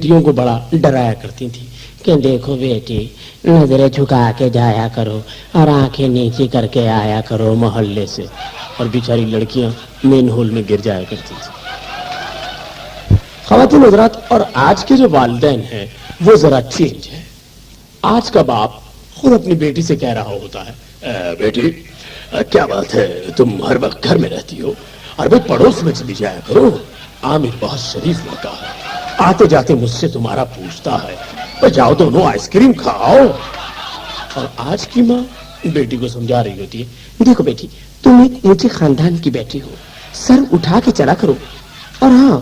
बेटियों को बड़ा डराया करती थी कि देखो बेटी, नजरें झुका के जाया करो और आंखें नीची करके आया करो मोहल्ले से। और बेचारी लड़कियां मेन हॉल में गिर जाया करती थी। ख़वातीन हज़रात, और आज के जो वालिदैन हैं वो जरा चेंज है। आज का बाप खुद अपनी बेटी से कह रहा होता है, बेटी क्या बात है, तुम हर वक्त घर में रहती हो और भाई पड़ोस में चली जाया करो। आमिर बहुत शरीफ लड़का है, आते जाते मुझसे तुम्हारा पूछता है, जाओ दोनों आइसक्रीम खाओ। और आज की माँ बेटी को समझा रही होती है, देखो बेटी, तुम एक ऊंचे खानदान की बेटी हो, सर उठा के चला करो। और हाँ,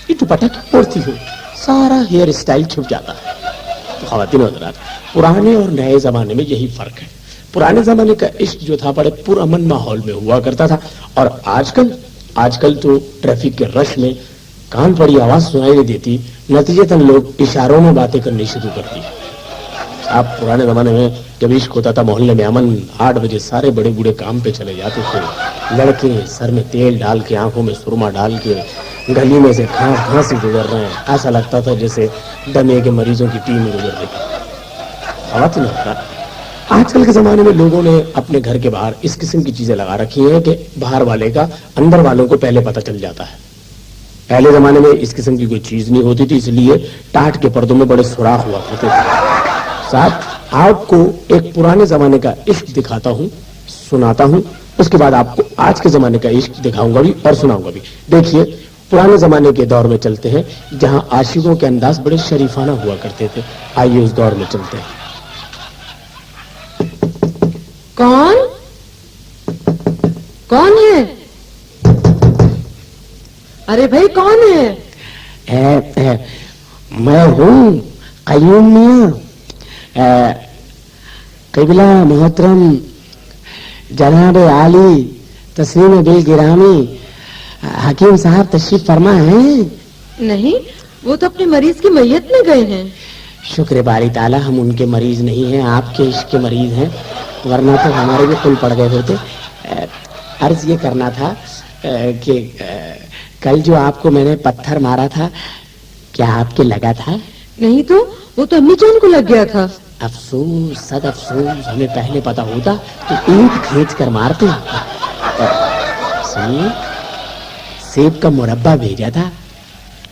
ये दुपट्टा क्यों ओढ़ती हो, सारा हेयर स्टाइल छुप जाता है। तो ख़वातीन हज़रात, पुराने और नए जमाने में यही फर्क है। पुराने जमाने का इश्क जो था बड़े पुरअमन माहौल में हुआ करता था, और आजकल तो ट्रैफिक के रश में कान पड़ी आवाज सुनाई नहीं देती, नतीजतन लोग इशारों में बातें करनी शुरू कर दी। आप पुराने जमाने में जब इश्क होता था मोहल्ले में अमन, 8 बजे सारे बड़े बूढ़े काम पे चले जाते थे। लड़के सर में तेल डाल के, आंखों में सुरमा डाल के गली में से घास ही गुजर रहे हैं। ऐसा लगता था जैसे दमे के मरीजों की टीम गुजर रही है। आजकल के जमाने में लोगों ने अपने घर के बाहर इस किस्म की चीजें लगा रखी हैं कि बाहर वाले का अंदर वालों को पहले पता चल जाता है। पहले जमाने में इस किस्म की कोई चीज नहीं होती थी, इसलिए टाट के पर्दों में बड़े सुराख हुआ करते थे। साथ आपको एक पुराने जमाने का इश्क दिखाता हूँ, सुनाता हूँ, उसके बाद आपको आज के जमाने का इश्क दिखाऊंगा भी और सुनाऊंगा भी। देखिए, पुराने जमाने के दौर में चलते हैं जहां आशिकों के अंदाज बड़े शरीफाना हुआ करते थे। आइए उस दौर में चलते हैं। कौन है? अरे भाई कौन है? मैं हूँ क़य्यूम मियां। क़िबला मोहतरम जनाब आली तस्लीम बिल गिरामी हकीम साहब तशरीफ फरमा है? नहीं, वो तो अपने मरीज की मैयत में गए हैं। शुक्र बारी ताला, हम उनके मरीज नहीं हैं, आपके इश्क के मरीज हैं, वरना तो हमारे भी कुल पड़ गए होते। अर्ज ये करना था कि कल जो आपको मैंने पत्थर मारा था, क्या आपके लगा था? नहीं तो, वो तो अम्मी जान को लग गया था। अफसोस, सद अफसोस, हमें पहले पता होता तो ईंट खींच कर मारते। सुनिए, सेब का मुरब्बा भेजा था,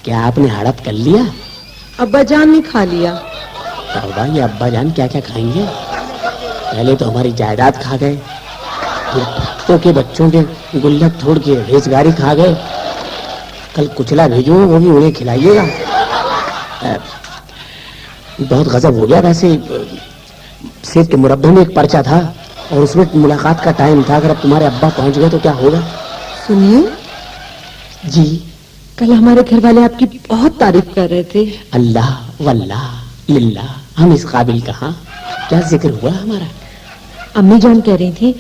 क्या आपने हड़प कर लिया? अब्बा जान ने खा लिया। तौबा, ये अब्बा जान क्या क्या खाएंगे? पहले तो हमारी जायदाद खा गए, फिर कुत्तों के बच्चों के गुल्लक तोड़ के रेजगारी खा गए। कल कुचला भेजो, वो भी उन्हें खिलाइएगा। बहुत गजब हो गया। वैसे सेब के मुरब्बे में एक पर्चा था और उसमें मुलाकात का टाइम था। अगर अब तुम्हारे अब्बा पहुंच गए तो क्या होगा? सुनिए जी, कल हमारे घर वाले आपकी बहुत तारीफ कर रहे थे। अल्लाह वल्लाह लिल्लाह, हम इस काबिल कहाँ, क्या जिक्र हुआ हमारा? अम्मी जान कह रही थी,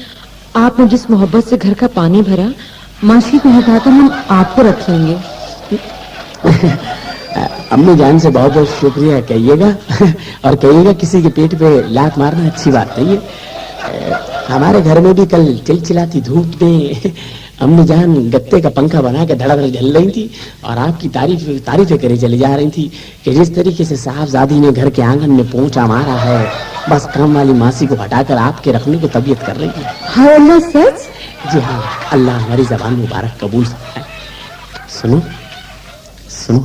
आपने जिस मोहब्बत से घर का पानी भरा, माशी को हटाकर हम आपको रख लेंगे। अम्मी जान से बहुत बहुत शुक्रिया कहिएगा और कहिएगा किसी के पेट पे लात मारना अच्छी बात नहीं है। हमारे घर में भी कल चिलचिलाती धूप में अम्मी जान गत्ते का पंखा बना के धड़ाधड़ जल रही थी और आपकी तारीफें करे चली जा रही थी कि जिस तरीके से साहबजादी ने घर के आंगन में पोंछा मारा है, बस काम वाली मासी को हटाकर आपके रखने को तबीयत कर रही है। हाँ अल्लाह, सच? जी हाँ, अल्लाह हमारी जबान मुबारक कबूल फरमाए। सुनो सुनो,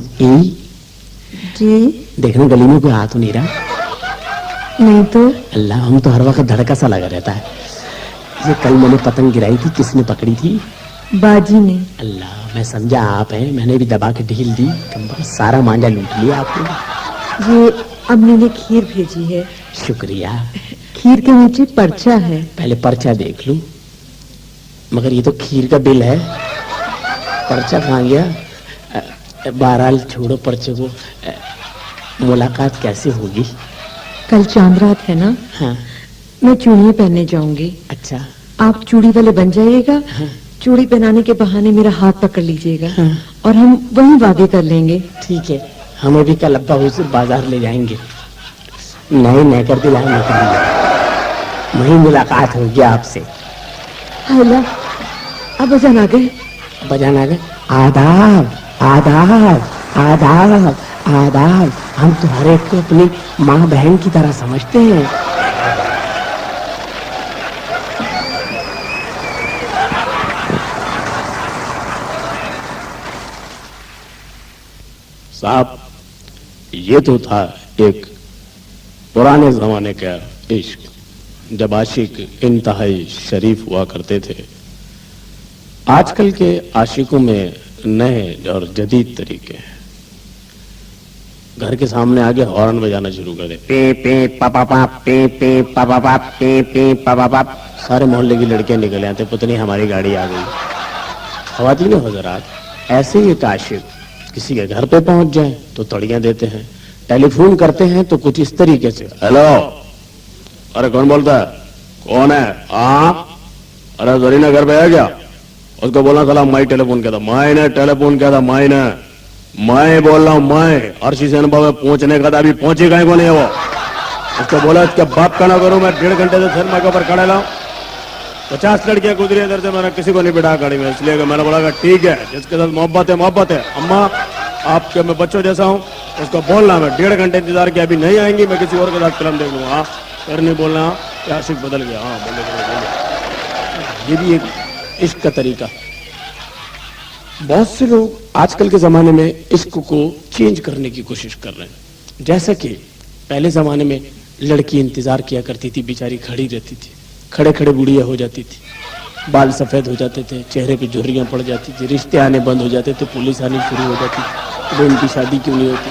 जी देखना गली में कोई हाथ नहीं रहा? नहीं तो? अल्लाह, हम तो हर वक्त धड़का सा लगा रहता है। ये कल मैंने पतंग गिराई थी, किसने पकड़ी थी? बाजी ने। अल्लाह, मैं समझा आप हैं, मैंने भी दबा के ढील दी, सारा मांझा लूट लिया आपने। ये अम्मी ने खीर भेजी है। शुक्रिया। खीर के नीचे पर्चा है। पहले पर्चा देख लूं, मगर ये तो खीर का बिल है, पर्चा कहाँ गया? बहरहाल छोड़ो पर्चे को। मुलाकात कैसे होगी? कल चांद रात है ना? हाँ। मैं चूड़ियां पहनने जाऊंगी। अच्छा। आप चूड़ी वाले बन जाइएगा। हाँ। चूड़ी पहनाने के बहाने मेरा हाथ पकड़ लीजिएगा। हाँ। और हम वहीं वादे कर लेंगे। ठीक है, हमें भी कल अब्बा हुजूर बाजार ले जाएंगे, नए कर दिलाएंगे, वहीं मुलाकात होगी आपसे। अल्लाह, अब अजान आ गए। बजान आ गए। आदाब आदाब आदाब आदाब। हम तुम्हारे को अपनी माँ बहन की तरह समझते हैं। साहब, ये तो था एक पुराने जमाने का इश्क, जब आशिक इंतहाई शरीफ हुआ करते थे। आजकल के आशिकों में नए और जदीद तरीके हैं। घर के सामने आगे हॉर्न बजाना शुरू कर दे, पे पे पापा पाप, पे पे पापा पाप, पे पे पापा पाप। सारे मोहल्ले की लड़कियां निकल आते, पुतनी हमारी गाड़ी आ गई। ख्वातीन हज़रात, ऐसे ही एक आशिक किसी के घर पे पहुंच जाए तो तड़ियां देते हैं, टेलीफोन करते हैं तो कुछ इस तरीके से, हेलो, अरे कौन बोलता है, कौन है, हाँ, अरे जरीना घर पे है क्या? उसको बोलना साला मैं टेलीफोन किया था, मैंने टेलीफोन किया था, मैं बोल रहा हूँ, मैं अर्शी से अनुभव में पहुंचने का था, अभी पहुंची गए को नहीं है वो। उसको बोला इसके बाप का ना करूं, मैं 1.5 घंटे से सिनेमा के ऊपर खड़ा लाऊं, 50 लड़कियां गुजरी इधर से, मैंने किसी को नहीं बिठा गाड़ी में, इसलिए कि मैंने बोला ठीक है, जिसके साथ मोहब्बत है, अम्मा आपके मैं बच्चों जैसा हूँ, उसको बोलना मैं 1.5 घंटे इंतजार किया, अभी नहीं आएंगी, मैं किसी और के साथ फिल्म देख लूंगा। फिर नहीं बोलना कि आशिक बदल गया, हाँ बोले। ये भी एक इश्क का तरीका। बहुत से लोग आजकल के जमाने में इश्क को चेंज करने की कोशिश कर रहे हैं। जैसा कि पहले जमाने में लड़की इंतजार किया करती थी, बेचारी खड़ी रहती थी, खड़े खड़े बुढ़िया हो जाती थी, बाल सफेद हो जाते थे, चेहरे पे झुर्रियां पड़ जाती थी, रिश्ते आने बंद हो जाते थे, पुलिस आनी शुरू हो जाती थी, तो उनकी शादी क्यों नहीं होती।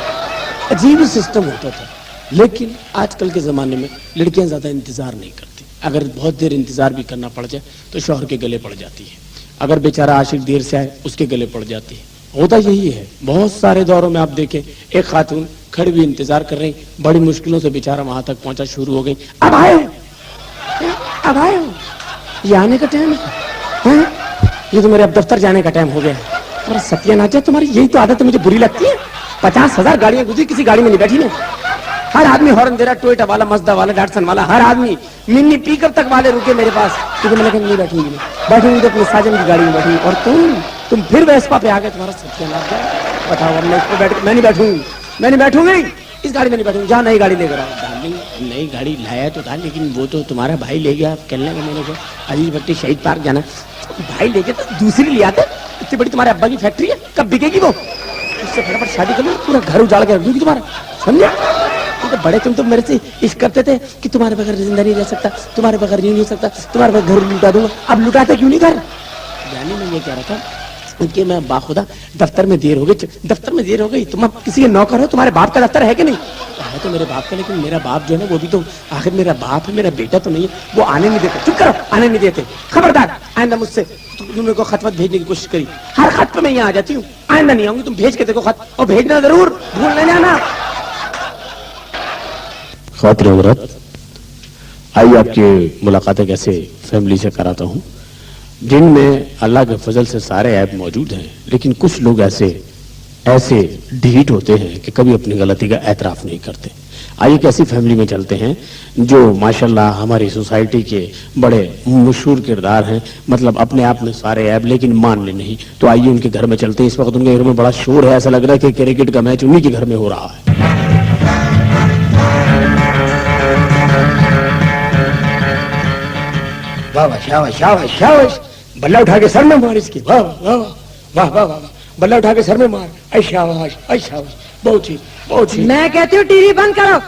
अजीब सिस्टम होता था। लेकिन आजकल के जमाने में लड़कियां ज्यादा इंतजार नहीं करती। अगर बहुत देर इंतजार भी करना पड़ जाए तो शौहर के गले पड़ जाती है। अगर बेचारा आशिक देर से आए उसके गले पड़ जाती है। होता यही है। बहुत सारे दौरों में आप देखें, एक खातून खड़ी हुई इंतजार कर रही, बड़ी मुश्किलों से बेचारा वहां तक पहुंचा, शुरू हो गई, अब आए ये आने का टाइम है, ये तो मेरे अब दफ्तर जाने का टाइम हो गया है। और सत्यानाश है तुम्हारी, यही तो आदत मुझे बुरी लगती है। 50,000 गाड़ियां गुजरी, किसी गाड़ी में नहीं बैठी मैं। हर आदमी हॉर्न दे रहा, टोयोटा वाला, मज़दा वाला, डाटसन वाला, हर आदमी, मिनी पिकअप तक वाले रुके मेरे पास, क्योंकि मैंने कहा नहीं बैठूंगी तो अपने साजन की गाड़ी में बैठूंगी। और तुम फिर वेस्पा पे आ गए, तुम्हारा सत्यानाश है। बताओ, अब मैं इस पे मैं नहीं बैठूंगी, इस गाड़ी में नहीं बैठूंगी, जहाँ नई गाड़ी लेकर आओ। डार्लिंग, नई गाड़ी लाया तो था, लेकिन वो तो तुम्हारा भाई ले गया। कहने का मैंने कहा अजीज भट्टी शहीद पार्क जाना, भाई ले गया तो दूसरी ले आते। इतनी बड़ी तुम्हारे अब्बा की फैक्ट्री है, कब बिकेगी वो? उससे फटाफट शादी कर लो, पूरा घर उजाड़ के रख दूंगी तुम्हारा, समझे? तो बड़े तुम तो मेरे से इश्क करते थे कि तुम्हारे बगैर जिंदा नहीं रह सकता, तुम्हारे बगैर नहीं हो सकता, तुम्हारे बगैर घर लुटा दूंगा। अब लुटाते क्यों नहीं घर? यानी मैं ये कह रहा था कि मैं बाखुदा दफ्तर में देर हो गई, तुम अब किसी के नौकर हो, तुम्हारे बाप का दफ्तर है कि नहीं? है तो मेरे बाप का, लेकिन मेरा बाप जो है ना, वो भी तो आखिर मेरा बाप है, मेरा बेटा तो नहीं है। वो आने नहीं देते, चुप करो, आने नहीं देते। खबरदार, आइंदा मुझसे तुमने मेरे को खत भेजने की कोशिश करी, हर खत पे मैं यहाँ आ जाती हूँ। आइंदा नहीं आऊंगी, तुम भेज के देखो खत, और भेजना जरूर, भूल नहीं जाना। ख्वातीन हज़रात, आइए आपकी मुलाकात एक ऐसे फैमिली से कराता हूँ जिनमें अल्लाह के फजल से सारे ऐब मौजूद हैं, लेकिन कुछ लोग ऐसे ढीठ होते हैं कि कभी अपनी गलती का एतराफ नहीं करते। आइए एक ऐसी फैमिली में चलते हैं जो माशाल्लाह हमारी सोसाइटी के बड़े मशहूर किरदार हैं, मतलब अपने आप में सारे ऐब लेकिन मान ले नहीं। तो आइए उनके घर में चलते हैं। इस वक्त उनके घर में बड़ा शोर है, ऐसा लग रहा है कि क्रिकेट का मैच उन्हीं के घर में हो रहा है। वाह वाह, शाबाश शाबाश शाबाश, बल्ला उठा के सर में मार इसकी, वाह वाह वाह वाह वाह, बल्ला उठा के सर में मार, ऐ शाबाश ऐ शाबाश, बहुत ही बहुत ही। मैं कहती हूँ टीवी बंद करो।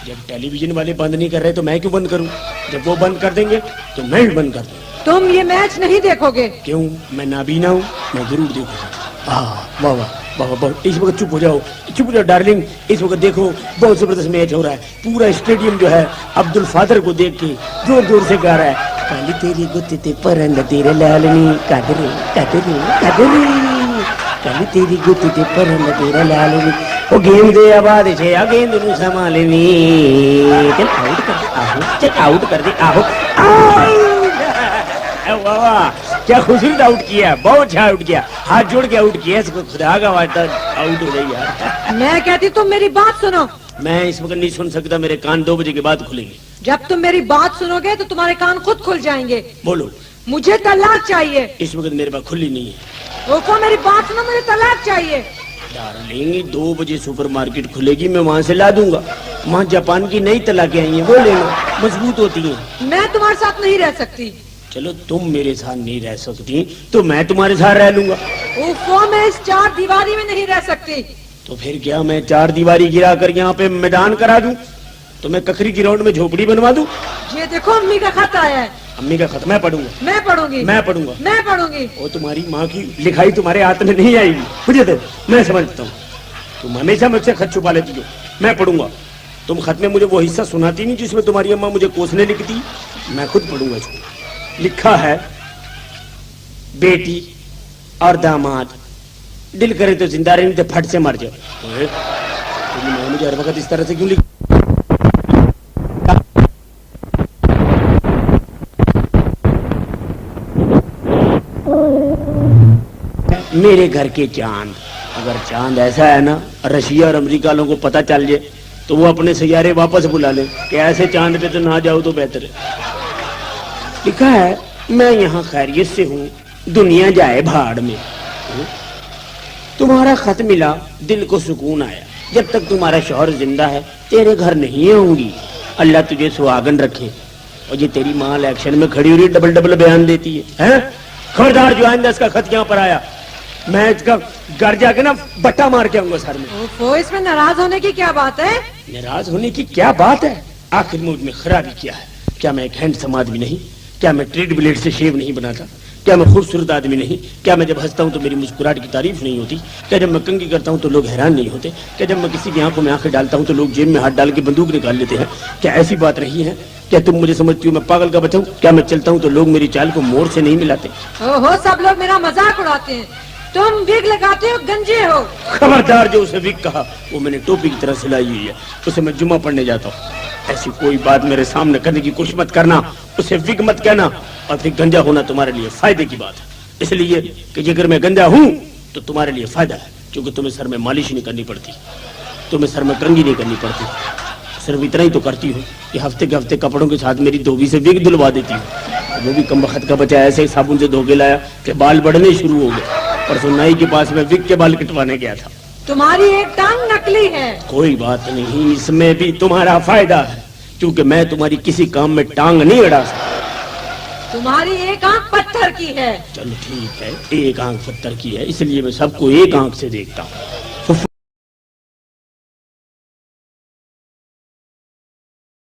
जब टेलीविजन वाले बंद नहीं कर रहे तो मैं क्यों बंद करूं? जब वो बंद कर देंगे तो मैं भी बंद कर दूंगा। तुम ये मैच नहीं देखोगे? क्यों? मैं नाबीना हूँ, मैं जरूर देखूंगा। वाह वाह वाह वाह, इस वक्त चुप हो जाओ डार्लिंग। इस वक्त देखो बहुत जबरदस्त मैच हो रहा है। पूरा स्टेडियम जो है अब्दुल फादर को देख के जोर जोर से गा रहा है, काली तेरी गुत्ती परंद तेरे लालनी कादरी कादरी कादरी, काली तेरी गुत्ती परंद तेरे लालनी। ओ गेंद दे आबाद छे, आ गेंद नु संभालनी, चल आउट कर दे आहो, चल आउट कर दे आहो। वाह वाह, क्या खूबसूरत आउट किया, बहुत अच्छा आउट किया, हाथ जोड़ के आउट किया, इसको खुदा का वास्ता आउट हो गई यार। मैं कहती तुम मेरी बात सुनो। मैं इस वक्त नहीं सुन सकता, मेरे कान 2 बजे के बाद खुलेंगे। जब तुम मेरी बात सुनोगे तो तुम्हारे कान खुद खुल जाएंगे। बोलो। मुझे तलाक चाहिए। इस वक्त मेरे पास खुली नहीं है। रुको, मेरी बात सुनो, मुझे तलाक चाहिए। डार्लिंग 2 बजे सुपर मार्केट खुलेगी, मैं वहाँ से ला दूंगा। वहाँ जापान की नई तलाकें आई हैं, वो लेना, मजबूत होती हैं। मैं तुम्हारे साथ नहीं रह सकती। चलो तुम मेरे साथ नहीं रह सकती तो मैं तुम्हारे साथ रह लूंगा। ओफो, मैं इस 4 दीवारी में नहीं रह सकती। तो फिर क्या मैं 4 दीवारी गिरा कर यहाँ पे मैदान करा दूं? तो मैं ककरी ग्राउंड में झोपड़ी बनवा दूं? ये देखो अम्मी का खत आया है। अम्मी का खत मैं पढ़ूंगा? मैं पढ़ूंगी। मैं पढ़ूंगा? मैं पढ़ूंगी। वो तुम्हारी माँ की लिखाई तुम्हारे हाथ में नहीं आएगी, मुझे दे, मैं समझता हूँ। तुम हमेशा मुझसे खत छुपा लेती हो। मैं पढ़ूंगा। तुम खत में मुझे वो हिस्सा सुनाती नहीं जिसमें तुम्हारी अम्मा मुझे कोसने लिखती। मैं खुद पढ़ूंगा इसको। लिखा है, बेटी और दामाद दिल करे तो जिंदा रहे, नहीं तो फट से मर जाओ। तुम मुझे हर वक्त इस तरह से क्यों लिख? मेरे घर के चांद, अगर चांद ऐसा है ना, रशिया और अमेरिका वालों को पता चल जाए तो वो अपने सैयारे वापस बुला ले कि ऐसे चांद पे तो ना जाओ तो बेहतर है। लिखा है, मैं यहाँ खैरियत से हूँ, दुनिया जाए भाड़ में। तुम्हारा खत मिला, दिल को सुकून आया। जब तक तुम्हारा शौहर जिंदा है तेरे घर नहीं आऊंगी। अल्लाह तुझे सुहागन रखे। और ये तेरी माँ इलेक्शन में खड़ी हुई डबल डबल बयान देती है? खबरदार जो आइंदा इसका खत यहाँ पर आया, मैं इसका घर जाके ना बट्टा मार के आऊंगा सर में। ओफो, इसमें नाराज होने की क्या बात है? नाराज होने की क्या बात है? आखिर मुझ में खराबी क्या है? क्या मैं एक हैंडसम आदमी नहीं? क्या मैं ट्रेड ब्लेड से शेव नहीं बनाता? क्या मैं खूबसूरत आदमी नहीं? क्या मैं जब हंसता हूँ तो मेरी मुस्कुराहट की तारीफ नहीं होती? क्या जब मैं कंघी करता हूँ तो लोग हैरान नहीं होते? क्या जब मैं किसी की आंखों में आंखें डालता हूँ तो लोग जेब में हाथ डाल के बंदूक निकाल लेते हैं? क्या ऐसी बात रही है? क्या तुम मुझे समझती हो मैं पागल का बच्चा हूँ? क्या मैं चलता हूँ तो लोग मेरी चाल को मोड़ से नहीं मिलाते? ओहो, सब लोग मेरा मजाक उड़ाते हैं। तुम विग लगाते हो, गंजे हो। खबरदार, जो उसे विग कहा वो मैंने टोपी की तरह सिलाई हुई है, उसे मैं जुम्मा पढ़ने जाता हूँ। ऐसी कोई बात मेरे सामने करने की कोशिश मत करना, उसे विग मत कहना। और फिर गंजा होना तुम्हारे लिए फायदे की बात है, इसलिए कि अगर मैं गंजा हूँ तो तुम्हारे लिए फायदा है, क्योंकि तुम्हें सर में मालिश नहीं करनी पड़ती, तुम्हें सर में कंघी नहीं करनी पड़ती। सिर्फ इतना ही तो करती हूँ कि हफ्ते के हफ्ते कपड़ों के साथ मेरी धोबी से विग धुलवा देती हूँ। वो भी कम वक्त का बच्चा ऐसे साबुन से धो के लाया कि बाल बढ़ने शुरू हो गए। परसों नाई के पास में विग के बाल कटवाने गया था। तुम्हारी एक टांग नकली है। कोई बात नहीं, इसमें भी तुम्हारा फायदा है, क्योंकि मैं तुम्हारी किसी काम में टांग नहीं अड़ा सकता। तुम्हारी एक आंख पत्थर की है। चलो ठीक है, एक आंख पत्थर की है, इसलिए मैं सबको एक आंख से देखता हूँ।